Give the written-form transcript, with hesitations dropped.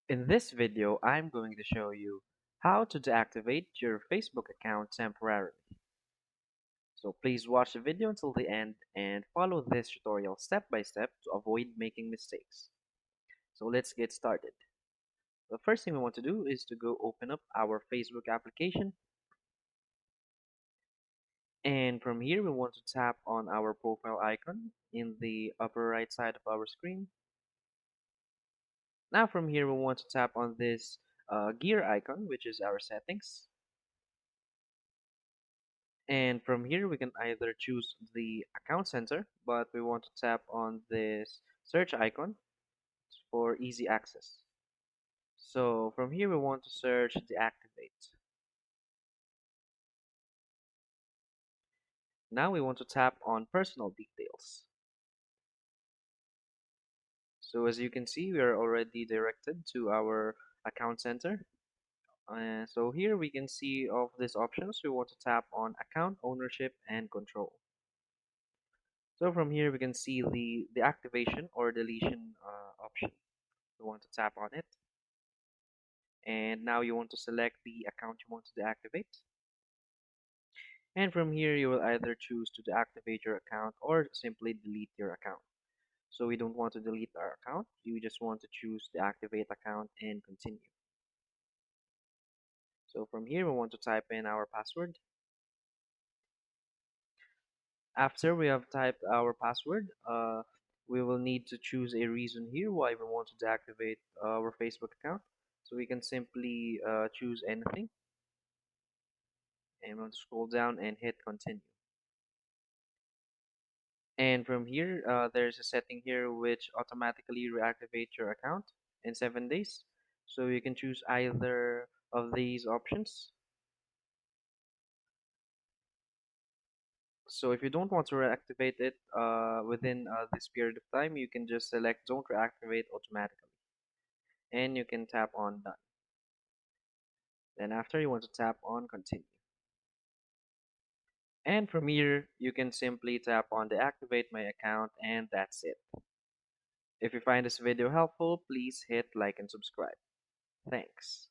In this video, I'm going to show you how to deactivate your Facebook account temporarily. So please watch the video until the end and follow this tutorial step by step to avoid making mistakes. So let's get started. The first thing we want to do is to go open up our Facebook application, and from here we want to tap on our profile icon in the upper right side of our screen. Now from here we want to tap on this gear icon, which is our settings. And from here, we can either choose the account center, but we want to tap on this search icon for easy access. So from here, we want to search deactivate. Now we want to tap on personal details. So as you can see, we are already directed to our account center. So here we can see of these options, we want to tap on account ownership and control. So from here, we can see the activation or deletion option. We want to tap on it. And now you want to select the account you want to deactivate. And from here, you will either choose to deactivate your account or simply delete your account. So we don't want to delete our account. You just want to choose deactivate account and continue. So from here, we want to type in our password. After we have typed our password, we will need to choose a reason here why we want to deactivate our Facebook account. So we can simply choose anything, and we'll scroll down and hit continue. And from here, there's a setting here which automatically reactivate your account in 7 days. So you can choose either of these options. So if you don't want to reactivate it within this period of time, you can just select don't reactivate automatically. And you can tap on done. Then after you want to tap on continue. And from here, you can simply tap on deactivate my account and that's it. If you find this video helpful, please hit like and subscribe. Thanks.